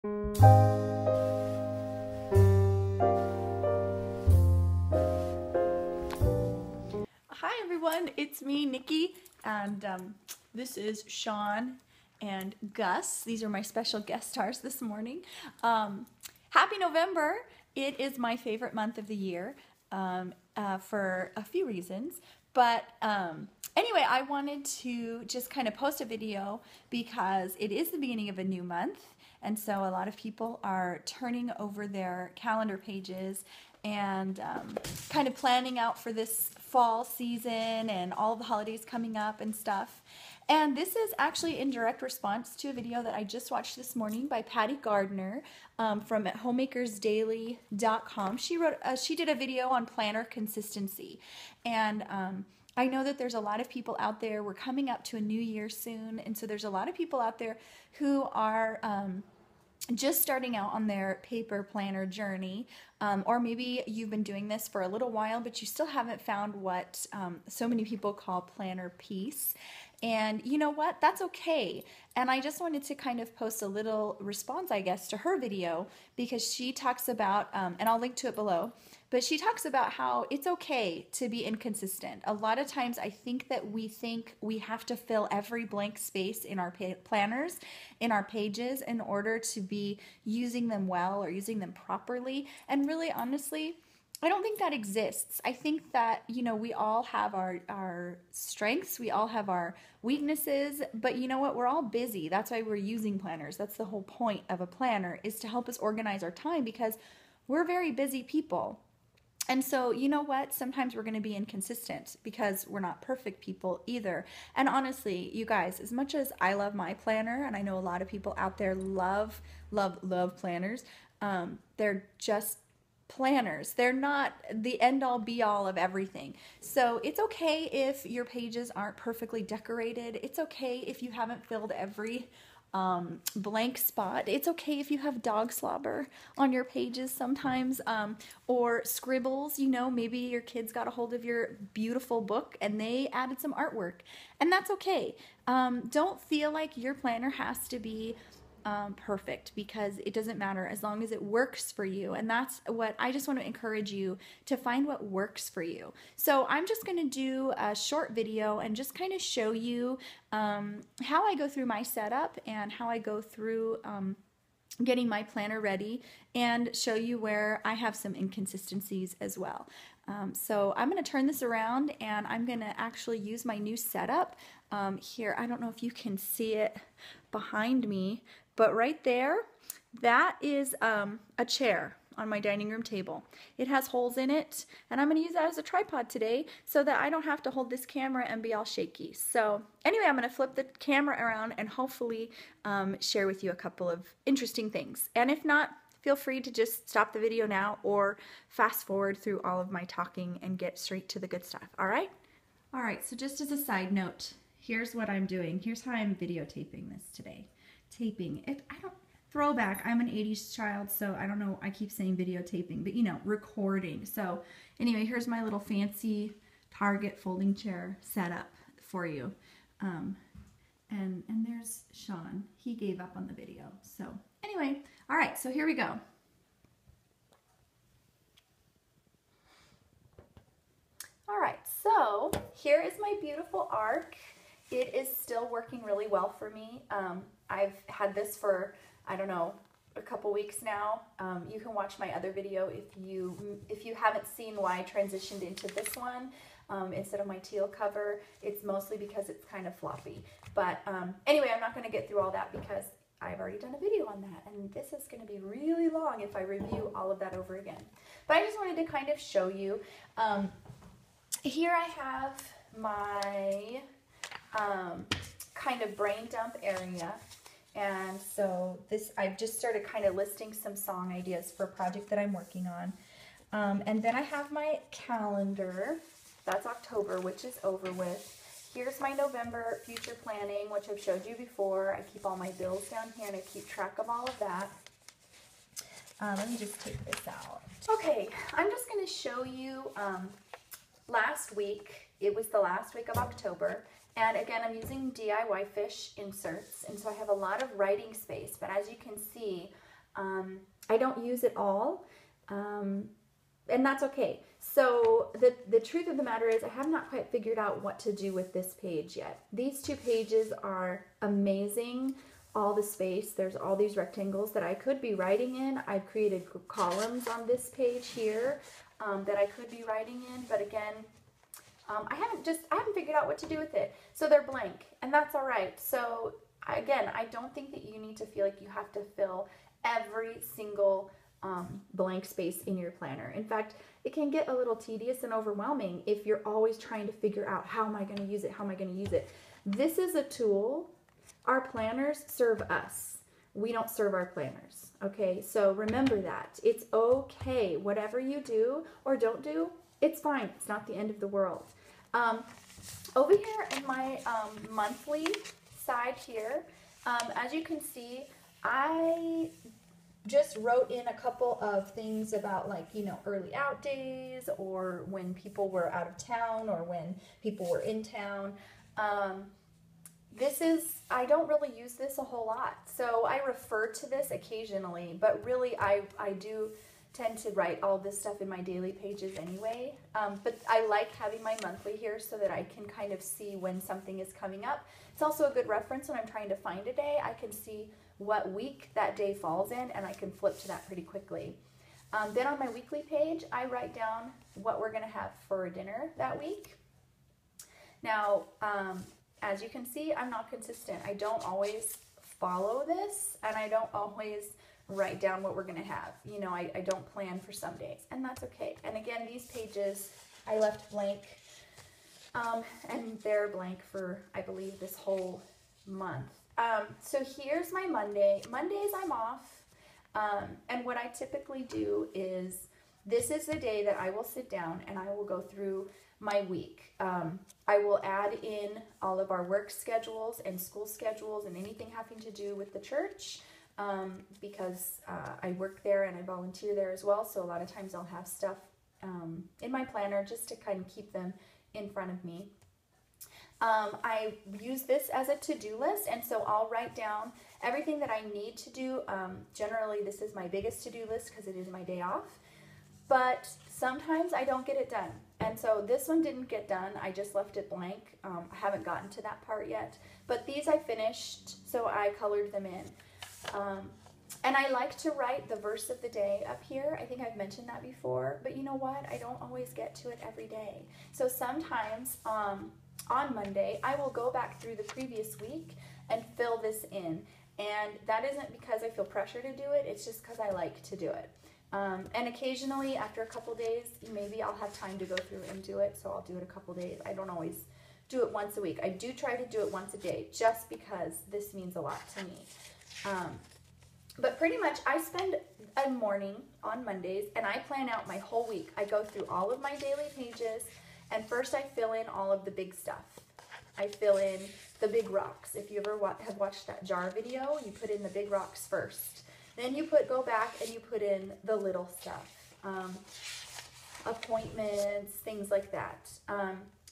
Hi everyone, it's me, Nikki, and this is Sean and Gus. These are my special guest stars this morning. Happy November! It is my favorite month of the year for a few reasons, but anyway, I wanted to just kind of post a video because it is the beginning of a new month, and so a lot of people are turning over their calendar pages and kind of planning out for this fall season and all the holidays coming up and stuff. And this is actually in direct response to a video that I just watched this morning by Patty Gardner from homemakersdaily.com. She did a video on planner consistency, and I know that there's a lot of people out there. We're coming up to a new year soon, and so there's a lot of people out there who are just starting out on their paper planner journey, or maybe you've been doing this for a little while, but you still haven't found what so many people call planner peace. And you know what? That's okay. And I just wanted to kind of post a little response, I guess, to her video, because she talks about, and I'll link to it below, but she talks about how it's okay to be inconsistent. A lot of times I think that we think we have to fill every blank space in our planners, in our pages, in order to be using them well or using them properly. And really, honestly, I don't think that exists. I think that, you know, we all have our strengths, we all have our weaknesses, but you know what? We're all busy. That's why we're using planners. That's the whole point of a planner, is to help us organize our time, because we're very busy people. And so, you know what? Sometimes we're going to be inconsistent because we're not perfect people either. And honestly, you guys, as much as I love my planner, and I know a lot of people out there love planners, they're just planners. They're not the end-all be-all of everything. So it's okay if your pages aren't perfectly decorated. It's okay if you haven't filled every blank spot. It's okay if you have dog slobber on your pages sometimes, or scribbles. You know, maybe your kids got a hold of your beautiful book and they added some artwork, and that's okay. Don't feel like your planner has to be perfect, because it doesn't matter as long as it works for you. And that's what I just want to encourage you to find, what works for you. So I'm just going to do a short video and just kind of show you how I go through my setup and how I go through getting my planner ready, and show you where I have some inconsistencies as well. So I'm going to turn this around and I'm going to actually use my new setup here. I don't know if you can see it behind me, but right there, that is a chair on my dining room table. It has holes in it, and I'm going to use that as a tripod today so that I don't have to hold this camera and be all shaky. So anyway, I'm going to flip the camera around and hopefully share with you a couple of interesting things. And if not, feel free to just stop the video now or fast forward through all of my talking and get straight to the good stuff. All right? All right, so just as a side note, here's what I'm doing. Here's how I'm videotaping this today. Taping it, throwback, I'm an 80s child, so I don't know, I keep saying videotaping, but you know, recording. So anyway, here's my little fancy Target folding chair setup for you. And there's Sean. He gave up on the video. So anyway, all right, so here we go. All right, so here is my beautiful arc. It is still working really well for me. I've had this for, I don't know, a couple weeks now. You can watch my other video if you haven't seen why I transitioned into this one instead of my teal cover. It's mostly because it's kind of floppy. But anyway, I'm not going to get through all that because I've already done a video on that, and this is going to be really long if I review all of that over again. But I just wanted to kind of show you. Here I have my kind of brain dump area, and so this, I've just started kind of listing some song ideas for a project that I'm working on, and then I have my calendar. That's October, which is over with. Here's my November future planning, which I've showed you before. I keep all my bills down here and I keep track of all of that. Let me just take this out. Okay, I'm just going to show you last week. It was the last week of October. And again, I'm using DIY fish inserts, and so I have a lot of writing space. But as you can see, I don't use it all, and that's okay. So the truth of the matter is I have not quite figured out what to do with this page yet. These two pages are amazing. All the space, there's all these rectangles that I could be writing in. I've created columns on this page here that I could be writing in, but again, I haven't figured out what to do with it. So they're blank, and that's all right. So again, I don't think that you need to feel like you have to fill every single blank space in your planner. In fact, it can get a little tedious and overwhelming if you're always trying to figure out, how am I going to use it? How am I going to use it? This is a tool. Our planners serve us. We don't serve our planners. Okay, so remember that. It's okay. Whatever you do or don't do, it's fine. It's not the end of the world. Over here in my monthly side here, as you can see, I just wrote in a couple of things about, like, you know, early out days, or when people were out of town, or when people were in town. I don't really use this a whole lot, so I refer to this occasionally, but really I do tend to write all this stuff in my daily pages anyway. But I like having my monthly here so that I can kind of see when something is coming up. It's also a good reference when I'm trying to find a day. I can see what week that day falls in, and I can flip to that pretty quickly. Then on my weekly page, I write down what we're going to have for dinner that week. Now, as you can see, I'm not consistent. I don't always follow this, and I don't always write down what we're going to have. You know, I don't plan for some days, and that's okay. And again, these pages I left blank, and they're blank for, I believe, this whole month. So here's my Monday. Mondays I'm off, and what I typically do is, this is the day that I will sit down and I will go through my week. I will add in all of our work schedules and school schedules and anything having to do with the church, because I work there and I volunteer there as well, so a lot of times I'll have stuff in my planner just to kind of keep them in front of me. I use this as a to-do list, and so I'll write down everything that I need to do. Generally, this is my biggest to-do list because it is my day off, but sometimes I don't get it done. And so this one didn't get done. I just left it blank. I haven't gotten to that part yet, but these I finished, so I colored them in. And I like to write the verse of the day up here. I think I've mentioned that before, but you know what? I don't always get to it every day. So sometimes on Monday, I will go back through the previous week and fill this in. And that isn't because I feel pressure to do it, it's just because I like to do it. And occasionally, after a couple days, maybe I'll have time to go through and do it, so I'll do it a couple days. I don't always do it once a week. I do try to do it once a day, just because this means a lot to me. But pretty much, I spend a morning on Mondays, and I plan out my whole week. I go through all of my daily pages, and first I fill in all of the big stuff. I fill in the big rocks. If you ever have watched that jar video, you put in the big rocks first. Then you go back and you put in the little stuff, appointments, things like that.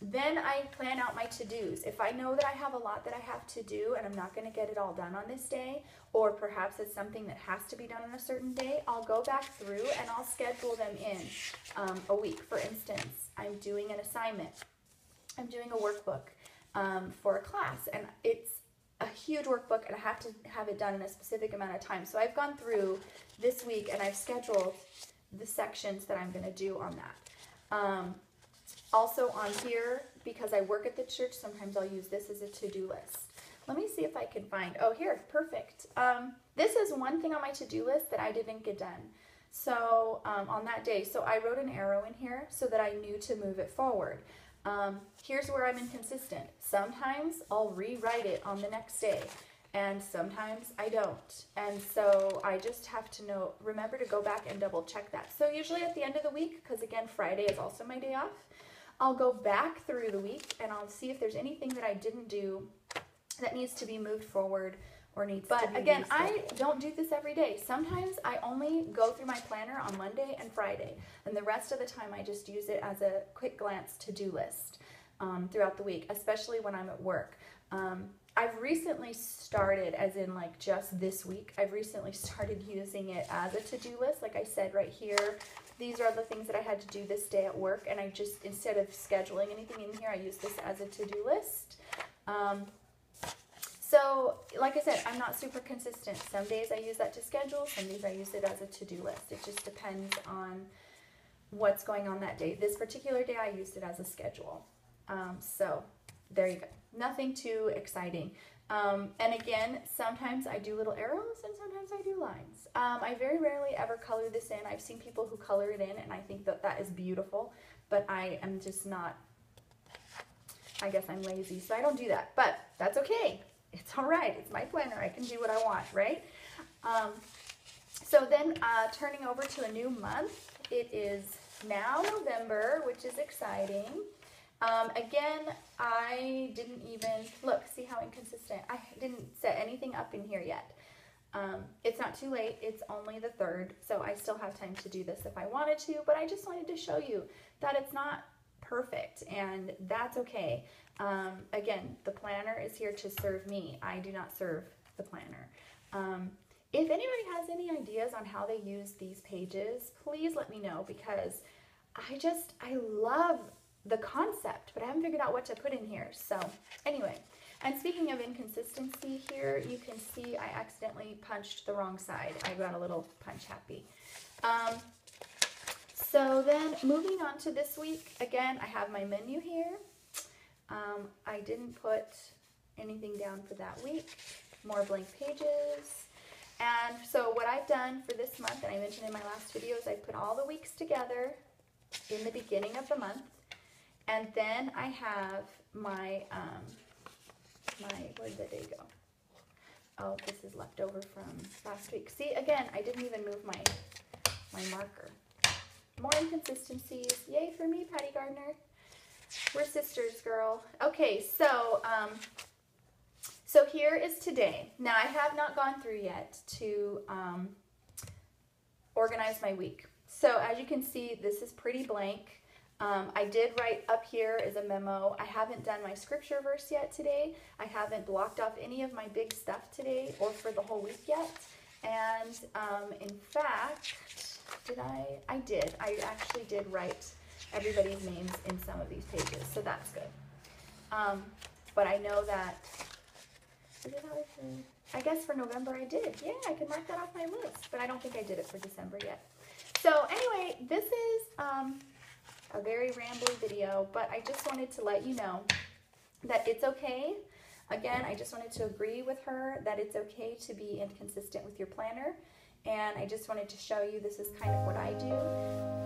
Then I plan out my to-dos. If I know that I have a lot that I have to do and I'm not going to get it all done on this day, or perhaps it's something that has to be done on a certain day, I'll go back through and I'll schedule them in a week. For instance, I'm doing an assignment. I'm doing a workbook for a class, and it's a huge workbook, and I have to have it done in a specific amount of time. So I've gone through this week and I've scheduled the sections that I'm going to do on that. Also on here, because I work at the church, sometimes I'll use this as a to-do list. Let me see if I can find, oh, here, perfect. This is one thing on my to-do list that I didn't get done. So on that day, so I wrote an arrow in here so that I knew to move it forward. Here's where I'm inconsistent. Sometimes I'll rewrite it on the next day, and sometimes I don't. And so I just have to remember to go back and double check that. So usually at the end of the week, because again, Friday is also my day off, I'll go back through the week and I'll see if there's anything that I didn't do that needs to be moved forward or needs to be rescheduled. But again, I don't do this every day. Sometimes I only go through my planner on Monday and Friday, and the rest of the time I just use it as a quick glance to-do list throughout the week, especially when I'm at work. I've recently started, as in like just this week, I've recently started using it as a to-do list. Like I said right here, these are the things that I had to do this day at work, and I just, instead of scheduling anything in here, I use this as a to-do list. So, like I said, I'm not super consistent. Some days I use that to schedule, some days I use it as a to-do list. It just depends on what's going on that day. This particular day I used it as a schedule. So, there you go. Nothing too exciting. And again, sometimes I do little arrows and sometimes I do lines. I very rarely ever color this in. I've seen people who color it in and I think that that is beautiful, but I am just not, I guess I'm lazy, so I don't do that. But that's okay. It's all right. It's my planner. I can do what I want, right? So then turning over to a new month, it is now November, which is exciting. Again, I didn't even, look, see how inconsistent. I didn't set anything up in here yet. It's not too late. It's only the 3rd, so I still have time to do this if I wanted to, but I just wanted to show you that it's not perfect, and that's okay. Again, the planner is here to serve me. I do not serve the planner. If anybody has any ideas on how they use these pages, please let me know, because I love the concept, but I haven't figured out what to put in here. So anyway, and speaking of inconsistency here, you can see I accidentally punched the wrong side. I got a little punch happy. So then moving on to this week, again, I have my menu here. I didn't put anything down for that week. More blank pages. And so what I've done for this month, and I mentioned in my last video, is I put all the weeks together in the beginning of the month. And then I have my, where did the day go? Oh, this is left over from last week. See, again, I didn't even move my marker. More inconsistencies. Yay for me, Patty Gardner. We're sisters, girl. Okay, so so here is today. Now, I have not gone through yet to organize my week. So as you can see, this is pretty blank. I did write up here as a memo. I haven't done my scripture verse yet today. I haven't blocked off any of my big stuff today or for the whole week yet. And in fact, did I? I did. I actually did write everybody's names in some of these pages, so that's good. But I know that, I guess for November I did. Yeah, I can mark that off my list, but I don't think I did it for December yet. So anyway, this is a very rambly video, but I just wanted to let you know that it's okay. Again, I just wanted to agree with her that it's okay to be inconsistent with your planner. And I just wanted to show you this is kind of what I do.